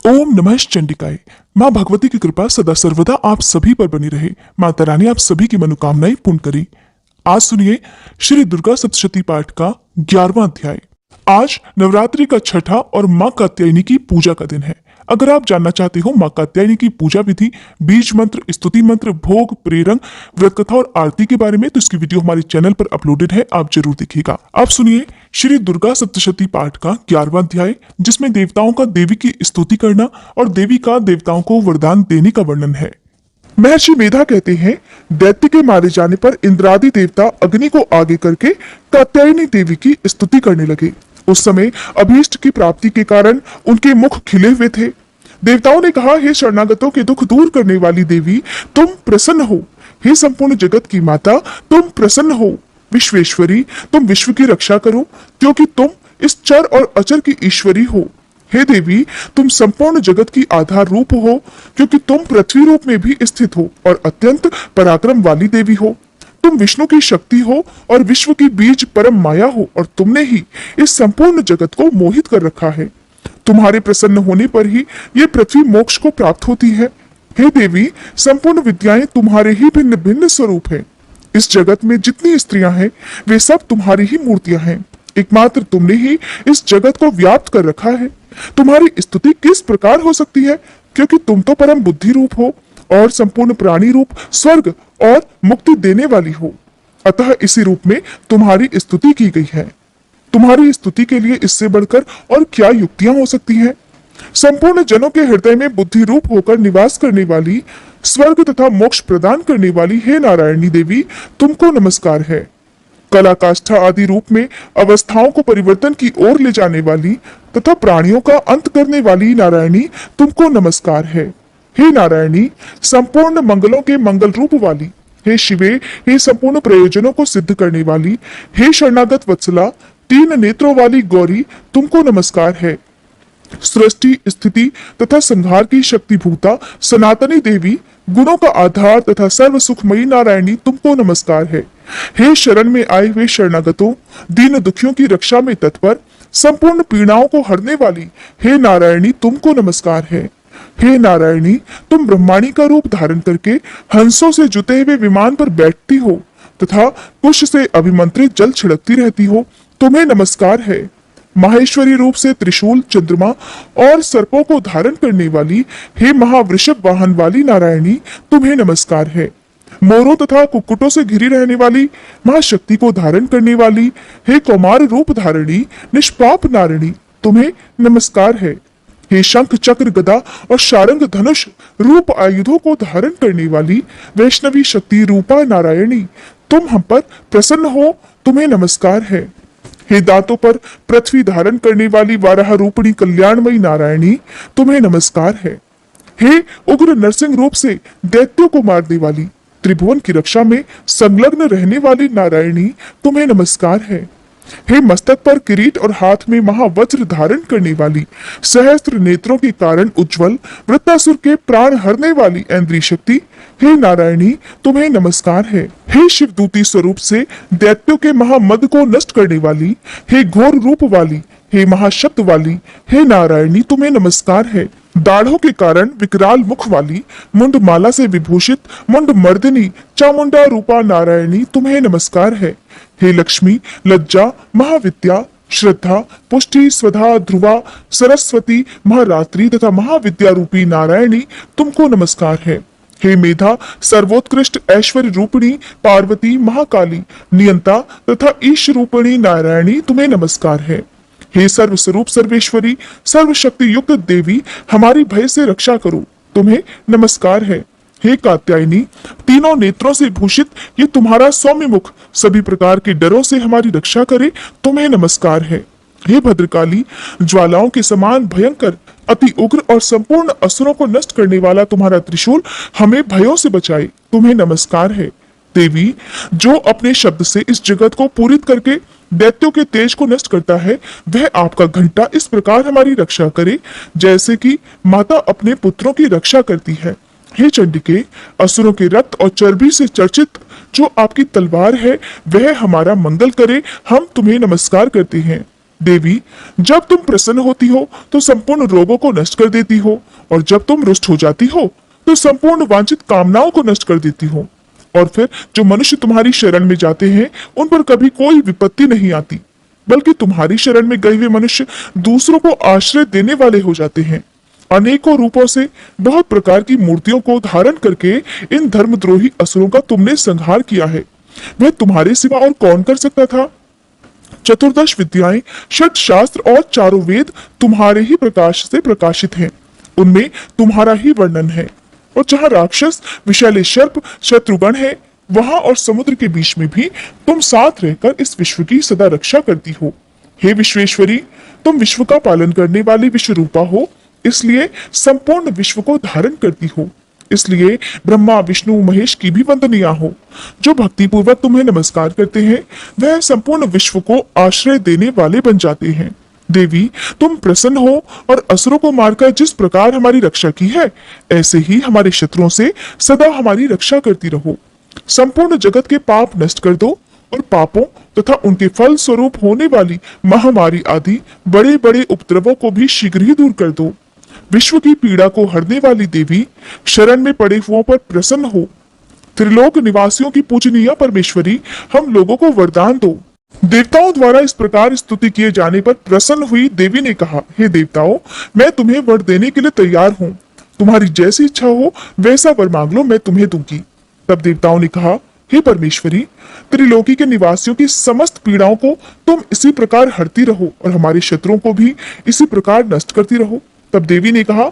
ओम नमः चंडिकाय। माँ भगवती की कृपा सदा सर्वदा आप सभी पर बनी रहे। माता रानी आप सभी की मनोकामनाएं पूर्ण करे। आज सुनिए श्री दुर्गा सप्तशती पाठ का 11वां अध्याय। आज नवरात्रि का छठा और माँ कात्यायनी की पूजा का दिन है। अगर आप जानना चाहते हो माँ कात्यायनी की पूजा विधि, बीज मंत्र, स्तुति मंत्र, भोग, प्रेरंग, व्रत कथा और आरती के बारे में, तो इसकी वीडियो हमारे चैनल पर अपलोडेड है, आप जरूर देखिएगा। आप सुनिए श्री दुर्गा सप्तशती पाठ का 11वां अध्याय, जिसमें देवताओं का देवी की स्तुति करना और देवी का देवताओं को वरदान देने का वर्णन है। महर्षि मेधा कहते हैं, दैत्य के मारे जाने पर इंद्रादि देवता अग्नि को आगे करके कात्यायनी देवी की स्तुति करने लगे। उस समय अभीष्ट की प्राप्ति के कारण उनके मुख खिले हुए थे। देवताओं ने कहा, हे शरणागतों के दुख दूर करने वाली देवी, तुम प्रसन्न हो। हे संपूर्ण जगत की माता, तुम प्रसन्न हो। विश्वेश्वरी, तुम विश्व की रक्षा करो, क्योंकि तुम इस चर और अचर की ईश्वरी हो। हे देवी, तुम संपूर्ण जगत की आधार रूप हो, क्योंकि तुम पृथ्वी रूप में भी स्थित हो और अत्यंत पराक्रम वाली देवी हो। तुम विष्णु की शक्ति हो और विश्व की बीज परम माया हो, और तुमने ही इस संपूर्ण जगत को मोहित कर रखा है। तुम्हारे प्रसन्न होने पर ही ये पृथ्वी मोक्ष को प्राप्त होती है। हे देवी, संपूर्ण विद्याएं तुम्हारे ही भिन्न भिन्न स्वरूप है। इस जगत में जितनी स्त्रियां हैं, वे सब तुम्हारी ही मूर्तियां हैं। एकमात्र तुमने ही इस जगत को व्याप्त कर रखा है। तुम्हारी स्तुति किस प्रकार हो सकती है, क्योंकि तुम तो परम बुद्धि रूप हो और संपूर्ण प्राणी रूप, स्वर्ग और मुक्ति देने वाली हो। अतः इसी रूप में तुम्हारी स्तुति की गई है। तुम्हारी स्तुति के लिए इससे बढ़कर और क्या युक्तियां हो सकती हैं? संपूर्ण जनों के हृदय में बुद्धि रूप होकर निवास करने वाली, स्वर्ग तथा मोक्ष प्रदान करने वाली हे नारायणी देवी, तुमको नमस्कार है। कला काष्ठा आदि रूप में अवस्थाओं को परिवर्तन की ओर ले जाने वाली तथा प्राणियों का अंत करने वाली नारायणी, तुमको नमस्कार है। हे नारायणी, संपूर्ण मंगलों के मंगल रूप वाली, हे शिवे, हे संपूर्ण प्रयोजनों को सिद्ध करने वाली, हे शरणागत वत्सला, तीन नेत्रों वाली गौरी, तुमको नमस्कार है। सृष्टि, स्थिति तथा संहार की शक्तिभूता सनातनी देवी, गुणों का आधार तथा सर्व सुखमयी नारायणी, तुमको नमस्कार है। हे शरण में आए हुए शरणागतों, दीन दुखियों की रक्षा में तत्पर, संपूर्ण पीड़ाओं को हरने वाली हे नारायणी, तुमको नमस्कार है। हे नारायणी, तुम ब्रह्माणी का रूप धारण करके हंसों से जुते हुए विमान पर बैठती हो तथा कुश से अभिमंत्रित जल छिड़कती रहती हो, तुम्हें नमस्कार है। माहेश्वरी रूप से त्रिशूल, चंद्रमा और सर्पों को धारण करने वाली हे महावृषभ वाहन वाली नारायणी, तुम्हें नमस्कार है। मोरों तथा कुक्कुटों से घिरी रहने वाली, महाशक्ति को धारण करने वाली हे कौमार रूप धारणी, निष्पाप नारिणी, तुम्हें नमस्कार है। हे शंख, चक्र, गदा और शारंग धनुष रूप आयुधों को धारण करने वाली वैष्णवी शक्ति रूपा नारायणी, तुम हम पर प्रसन्न हो, तुम्हें नमस्कार है। हे दांतों पर पृथ्वी धारण करने वाली वाराह रूपणी कल्याणमयी नारायणी, तुम्हें नमस्कार है। हे उग्र नरसिंह रूप से दैत्यों को मारने वाली, त्रिभुवन की रक्षा में संलग्न रहने वाली नारायणी, तुम्हें नमस्कार है। हे मस्तक पर किरीट और हाथ में महावज्र धारण करने वाली, सहस्त्र नेत्रों के कारण उज्जवल, वृत्तासुर के प्राण हरने वाली ऐन्द्री शक्ति, हे नारायणी, तुम्हें नमस्कार है। हे शिवदूती स्वरूप से दैत्यों के महामद को नष्ट करने वाली, हे घोर रूप वाली, हे महाशब्द वाली, हे नारायणी, तुम्हें नमस्कार है। दाढ़ों के कारण विकराल मुख वाली, मुंड माला से विभूषित मुंड मर्दिनी चामुंडा रूपा नारायणी, तुम्हें नमस्कार है। हे लक्ष्मी, लज्जा, महाविद्या, श्रद्धा, पुष्टि, स्वधा, ध्रुवा, सरस्वती, महारात्रि तथा महाविद्या रूपी नारायणी, तुमको नमस्कार है। हे मेधा, सर्वोत्कृष्ट ऐश्वर्य रूपिणी पार्वती, महाकाली, नियंता तथा ईश रूपिणी नारायणी, तुम्हें नमस्कार है। हे सर्वस्वरूप सर्वेश्वरी, सर्वशक्ति युक्त देवी, हमारी भय से रक्षा करो, तुम्हें नमस्कार है। हे कात्यायनी, तीनों नेत्रों से भूषित ये तुम्हारा सौम्य मुख सभी प्रकार के डरों से हमारी रक्षा करे, तुम्हें नमस्कार है। हे भद्रकाली, ज्वालाओं के समान भयंकर, अति उग्र और संपूर्ण असुरों को नष्ट करने वाला तुम्हारा त्रिशूल हमें भयों से बचाए, तुम्हें नमस्कार है। देवी, जो अपने शब्द से इस जगत को पूरित करके दैत्यों के तेज को नष्ट करता है, वह आपका घंटा इस प्रकार हमारी रक्षा करे, जैसे कि माता अपने पुत्रों की रक्षा करती है। हे चंडिके, असुरों के रक्त और चर्बी से चर्चित जो आपकी तलवार है, वह हमारा मंगल करे, हम तुम्हें नमस्कार करते हैं। देवी, जब तुम प्रसन्न होती हो तो संपूर्ण रोगों को नष्ट कर देती हो, और जब तुम रुष्ट हो जाती हो तो संपूर्ण वांछित कामनाओं को नष्ट कर देती हो। और फिर जो मनुष्य तुम्हारी शरण में जाते हैं उन पर कभी कोई विपत्ति नहीं आती, बल्कि तुम्हारी शरण में गए हुए मनुष्य दूसरों को आश्रय देने वाले हो जाते हैं। अनेकों रूपों से बहुत प्रकार की मूर्तियों को धारण करके इन धर्मद्रोही असुरों का तुमने संहार किया है। वह तुम्हारे सिवा और कौन कर सकता था? चतुर्दश विद्याएं, षट शास्त्र और चारों वेद तुम्हारे ही प्रकाश से प्रकाशित हैं। उनमें तुम्हारा ही वर्णन है। और जहां राक्षस, विषैले सर्प, शत्रुगण है, वहां और समुद्र के बीच में भी तुम साथ रहकर इस विश्व की सदा रक्षा करती हो। हे विश्वेश्वरी, तुम विश्व का पालन करने वाली विश्वरूपा हो, इसलिए संपूर्ण विश्व को धारण करती हो। इसलिए ब्रह्मा, विष्णु, महेश की भी वंदनीय हो। जो भक्ति पूर्वक तुम्हें नमस्कार करते हैं वह संपूर्ण विश्व को आश्रय देने वाले बन जाते हैं। देवी, तुम प्रसन्न हो और असुरों को मारकर जिस प्रकार हमारी रक्षा की है, ऐसे ही हमारे शत्रुओं से सदा हमारी रक्षा करती रहो। संपूर्ण जगत के पाप नष्ट कर दो और पापों तथा उनके फल स्वरूप होने वाली महामारी आदि बड़े बड़े उपद्रवों को भी शीघ्र ही दूर कर दो। विश्व की पीड़ा को हरने वाली देवी, शरण में पड़े हुओं पर प्रसन्न हो। त्रिलोक निवासियों की पूजनीय परमेश्वरी, हम लोगों को वरदान दो। देवताओं द्वारा इस प्रकार स्तुति किए जाने पर प्रसन्न हुई देवी ने कहा, हे देवताओं, मैं तुम्हें वर देने के लिए तैयार हूँ। तुम्हारी जैसी इच्छा हो वैसा वर मांग लो, मैं तुम्हें दूंगी। तब देवताओं ने कहा, हे परमेश्वरी, त्रिलोकी के निवासियों की समस्त पीड़ाओं को तुम इसी प्रकार हरती रहो और हमारे शत्रुओं को भी इसी प्रकार नष्ट करती रहो। तब देवी ने कहा,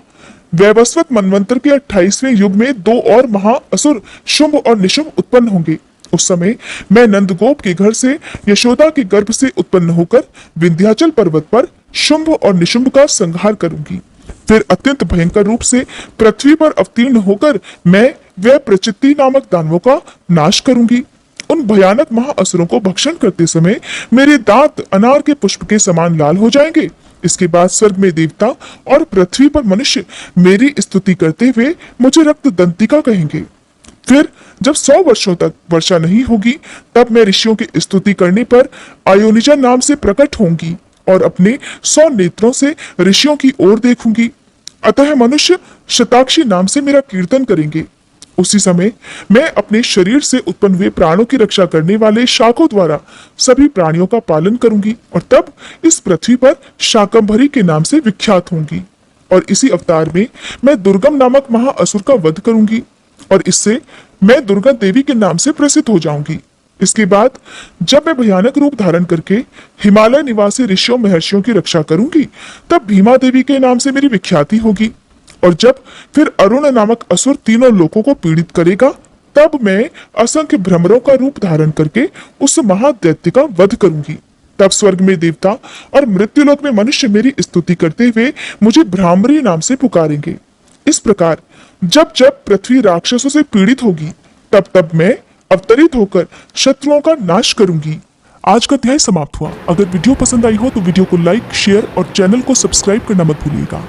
वैवस्वत मनवंतर के 28वें युग में दो और महा असुर शुंभ और निशुंभ उत्पन्न होंगे। उस समय मैं नंदगोप के घर से, यशोदा के गर्भ से उत्पन्न होकर विंध्याचल पर्वत पर शुंभ और निशुंभ का संहार करूंगी। फिर अत्यंत भयंकर रूप से पृथ्वी पर अवतीर्ण होकर मैं वह प्रचित्ति नामक दानवों का नाश करूंगी। उन भयानक महाअसुरों को भक्षण करते समय मेरे दांत अनार के पुष्प के समान लाल हो जाएंगे। इसके बाद स्वर्ग में देवता और पृथ्वी पर मनुष्य मेरी स्तुति करते हुए मुझे रक्त दंतिका कहेंगे। फिर जब 100 वर्षों तक वर्षा नहीं होगी, तब मैं ऋषियों की स्तुति करने पर आयोनिजा नाम से प्रकट होंगी और अपने 100 नेत्रों से ऋषियों की ओर देखूंगी। अतः मनुष्य शताक्षी नाम से मेरा कीर्तन करेंगे। उसी समय मैं अपने शरीर से उत्पन्न हुए प्राणों की रक्षा करने वाले शाकों द्वारा सभी प्राणियों का पालन करूंगी और तब इस पृथ्वी पर शाकंभरी के नाम से विख्यात होंगी। और इसी अवतार में मैं दुर्गम नामक महाअसुर का वध करूंगी और इससे मैं दुर्गा देवी के नाम से प्रसिद्ध हो जाऊंगी। इसके बाद जब मैं भयानक रूप धारण करके हिमालय निवासी ऋषियों महर्षियों की रक्षा करूंगी, तब भीमा देवी के नाम से मेरी विख्याति होगी। और जब फिर अरुण नामक असुर तीनों लोगों को पीड़ित करेगा, तब मैं असंख्य भ्रमरों का रूप धारण करके उस महादैत्य का वध करूंगी। तब स्वर्ग में देवता और मृत्युलोक में मनुष्य मेरी स्तुति करते हुए मुझे भ्रामरी नाम से पुकारेंगे। इस प्रकार जब जब पृथ्वी राक्षसों से पीड़ित होगी, तब तब मैं अवतरित होकर शत्रुओं का नाश करूंगी। आज का अध्याय समाप्त हुआ। अगर वीडियो पसंद आई हो तो वीडियो को लाइक, शेयर और चैनल को सब्सक्राइब करना मत भूलिएगा।